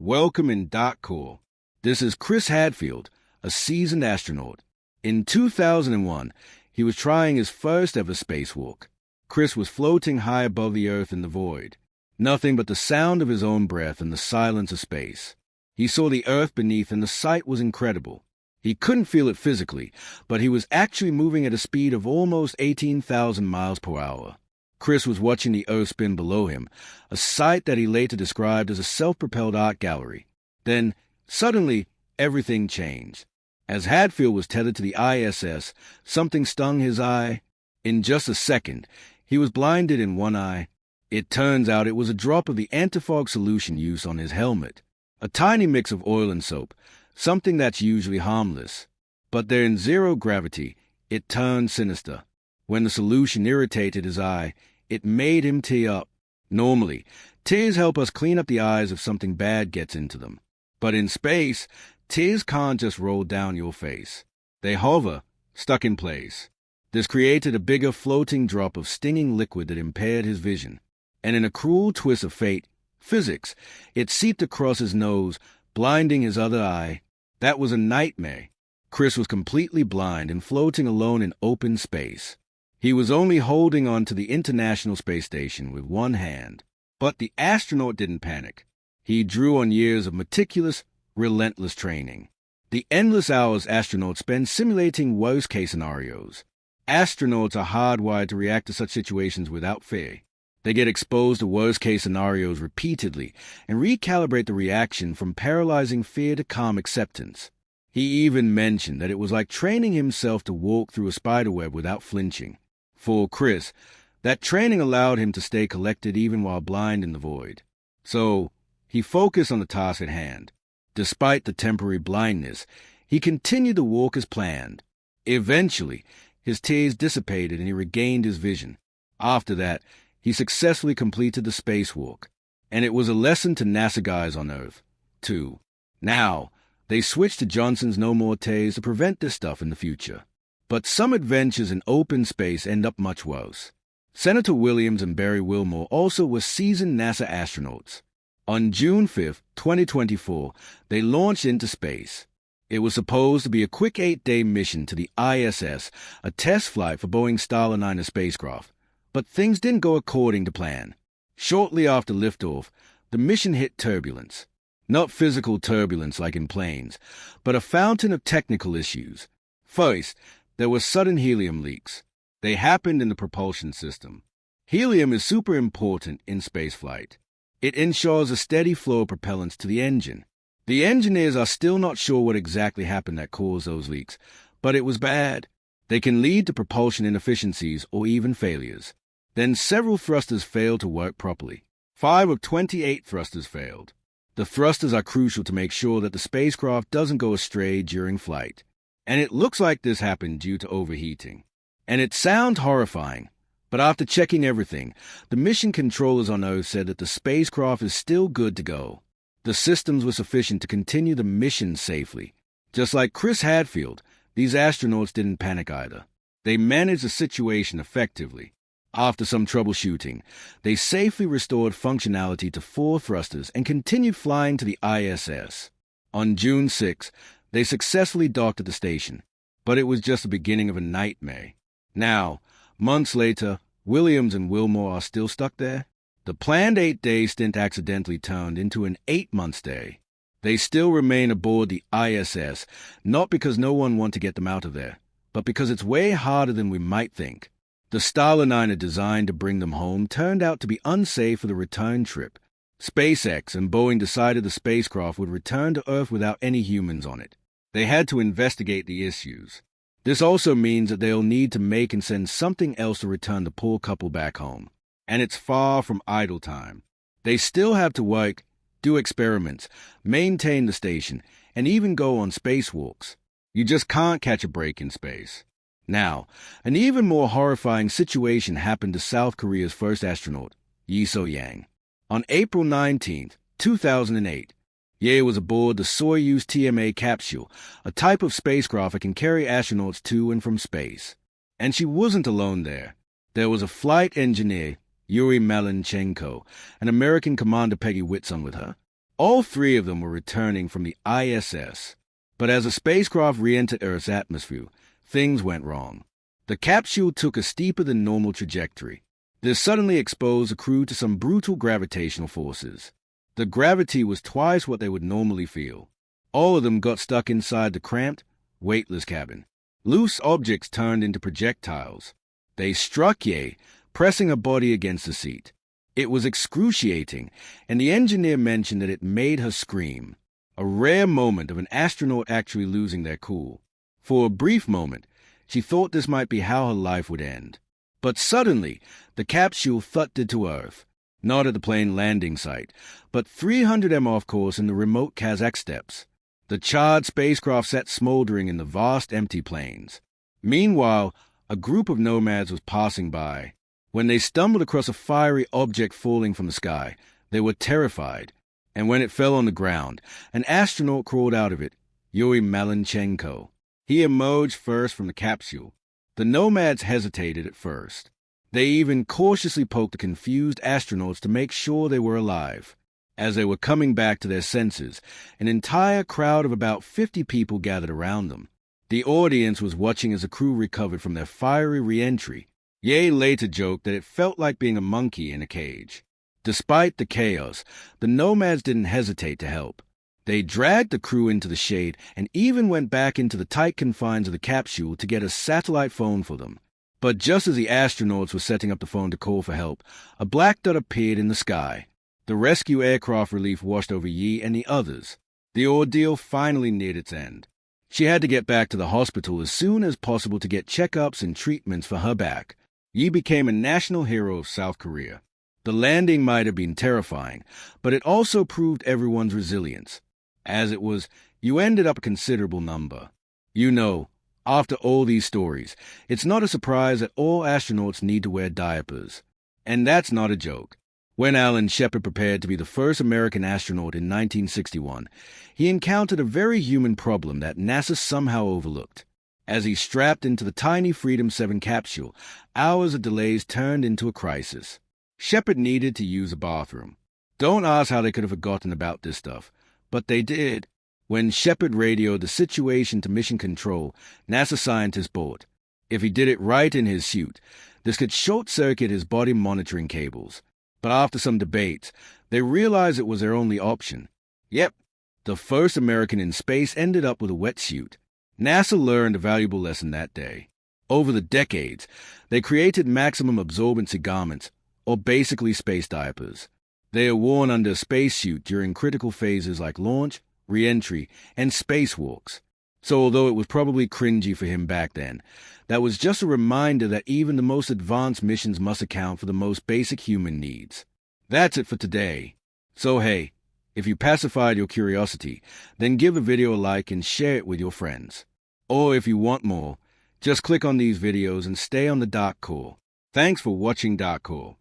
Welcome in Core. This is Chris Hadfield, a seasoned astronaut. In 2001, he was trying his first ever spacewalk. Chris was floating high above the Earth in the void. Nothing but the sound of his own breath and the silence of space. He saw the Earth beneath and the sight was incredible. He couldn't feel it physically, but he was actually moving at a speed of almost 18,000 miles per hour. Chris was watching the Earth spin below him, a sight that he later described as a self-propelled art gallery. Then, suddenly, everything changed. As Hadfield was tethered to the ISS, something stung his eye. In just a second, he was blinded in one eye. It turns out it was a drop of the anti-fog solution used on his helmet. A tiny mix of oil and soap, something that's usually harmless. But there in zero gravity, it turned sinister. When the solution irritated his eye, it made him tear up. Normally, tears help us clean up the eyes if something bad gets into them. But in space, tears can't just roll down your face. They hover, stuck in place. This created a bigger floating drop of stinging liquid that impaired his vision. And in a cruel twist of fate, physics, it seeped across his nose, blinding his other eye. That was a nightmare. Chris was completely blind and floating alone in open space. He was only holding on to the International Space Station with one hand. But the astronaut didn't panic. He drew on years of meticulous, relentless training. The endless hours astronauts spend simulating worst-case scenarios. Astronauts are hardwired to react to such situations without fear. They get exposed to worst-case scenarios repeatedly and recalibrate the reaction from paralyzing fear to calm acceptance. He even mentioned that it was like training himself to walk through a spiderweb without flinching. For Chris, that training allowed him to stay collected even while blind in the void. So, he focused on the task at hand. Despite the temporary blindness, he continued to walk as planned. Eventually, his tears dissipated and he regained his vision. After that, he successfully completed the spacewalk. And it was a lesson to NASA guys on Earth, too. Now, they switched to Johnson's No More Tears to prevent this stuff in the future. But some adventures in open space end up much worse. Senator Williams and Barry Wilmore also were seasoned NASA astronauts. On June 5, 2024, they launched into space. It was supposed to be a quick 8-day mission to the ISS, a test flight for Boeing's Starliner spacecraft. But things didn't go according to plan. Shortly after liftoff, the mission hit turbulence. Not physical turbulence like in planes, but a fountain of technical issues. First, there were sudden helium leaks. They happened in the propulsion system. Helium is super important in spaceflight. It ensures a steady flow of propellants to the engine. The engineers are still not sure what exactly happened that caused those leaks, but it was bad. They can lead to propulsion inefficiencies or even failures. Then several thrusters failed to work properly. 5 of 28 thrusters failed. The thrusters are crucial to make sure that the spacecraft doesn't go astray during flight. And it looks like this happened due to overheating. And it sounds horrifying, but after checking everything, the mission controllers on Earth said that the spacecraft is still good to go. The systems were sufficient to continue the mission safely. Just like Chris Hadfield, these astronauts didn't panic either. They managed the situation effectively. After some troubleshooting, they safely restored functionality to 4 thrusters and continued flying to the ISS. On June 6, they successfully docked at the station, but it was just the beginning of a nightmare. Now, months later, Williams and Wilmore are still stuck there. The planned 8-day stint accidentally turned into an 8-month stay. They still remain aboard the ISS, not because no one wants to get them out of there, but because it's way harder than we might think. The Starliner designed to bring them home turned out to be unsafe for the return trip. SpaceX and Boeing decided the spacecraft would return to Earth without any humans on it. They had to investigate the issues. This also means that they'll need to make and send something else to return the poor couple back home. And it's far from idle time. They still have to work, do experiments, maintain the station, and even go on spacewalks. You just can't catch a break in space. Now, an even more horrifying situation happened to South Korea's first astronaut, Yi So-yang. On April 19, 2008, Ye was aboard the Soyuz TMA capsule, a type of spacecraft that can carry astronauts to and from space. And she wasn't alone there. There was a flight engineer, Yuri Malenchenko, and American Commander Peggy Whitson with her. All three of them were returning from the ISS. But as the spacecraft re-entered Earth's atmosphere, things went wrong. The capsule took a steeper than normal trajectory. This suddenly exposed the crew to some brutal gravitational forces. The gravity was twice what they would normally feel. All of them got stuck inside the cramped, weightless cabin. Loose objects turned into projectiles. They struck Ye, pressing her body against the seat. It was excruciating, and the engineer mentioned that it made her scream. A rare moment of an astronaut actually losing their cool. For a brief moment, she thought this might be how her life would end. But suddenly, the capsule thudded to Earth, not at the plane landing site, but 300 m off course in the remote Kazakh steppes. The charred spacecraft sat smoldering in the vast empty plains. Meanwhile, a group of nomads was passing by. When they stumbled across a fiery object falling from the sky, they were terrified. And when it fell on the ground, an astronaut crawled out of it, Yuri Malenchenko. He emerged first from the capsule. The nomads hesitated at first. They even cautiously poked the confused astronauts to make sure they were alive. As they were coming back to their senses, an entire crowd of about 50 people gathered around them. The audience was watching as the crew recovered from their fiery re-entry. Ye later joked that it felt like being a monkey in a cage. Despite the chaos, the nomads didn't hesitate to help. They dragged the crew into the shade and even went back into the tight confines of the capsule to get a satellite phone for them. But just as the astronauts were setting up the phone to call for help, a black dot appeared in the sky. The rescue aircraft relief washed over Yi and the others. The ordeal finally neared its end. She had to get back to the hospital as soon as possible to get checkups and treatments for her back. Yi became a national hero of South Korea. The landing might have been terrifying, but it also proved everyone's resilience. As it was, you ended up a considerable number. You know, after all these stories, it's not a surprise that all astronauts need to wear diapers. And that's not a joke. When Alan Shepard prepared to be the first American astronaut in 1961, he encountered a very human problem that NASA somehow overlooked. As he strapped into the tiny Freedom 7 capsule, hours of delays turned into a crisis. Shepard needed to use a bathroom. Don't ask how they could have forgotten about this stuff, but they did. When Shepard radioed the situation to Mission Control, NASA scientists bought. If he did it right in his suit, this could short-circuit his body monitoring cables. But after some debates, they realized it was their only option. Yep, the first American in space ended up with a wetsuit. NASA learned a valuable lesson that day. Over the decades, they created maximum absorbency garments, or basically space diapers. They are worn under a spacesuit during critical phases like launch, re-entry, and spacewalks. So although it was probably cringy for him back then, that was just a reminder that even the most advanced missions must account for the most basic human needs. That's it for today. So hey, if you pacified your curiosity, then give the video a like and share it with your friends. Or if you want more, just click on these videos and stay on the Dark Core. Thanks for watching Dark Core.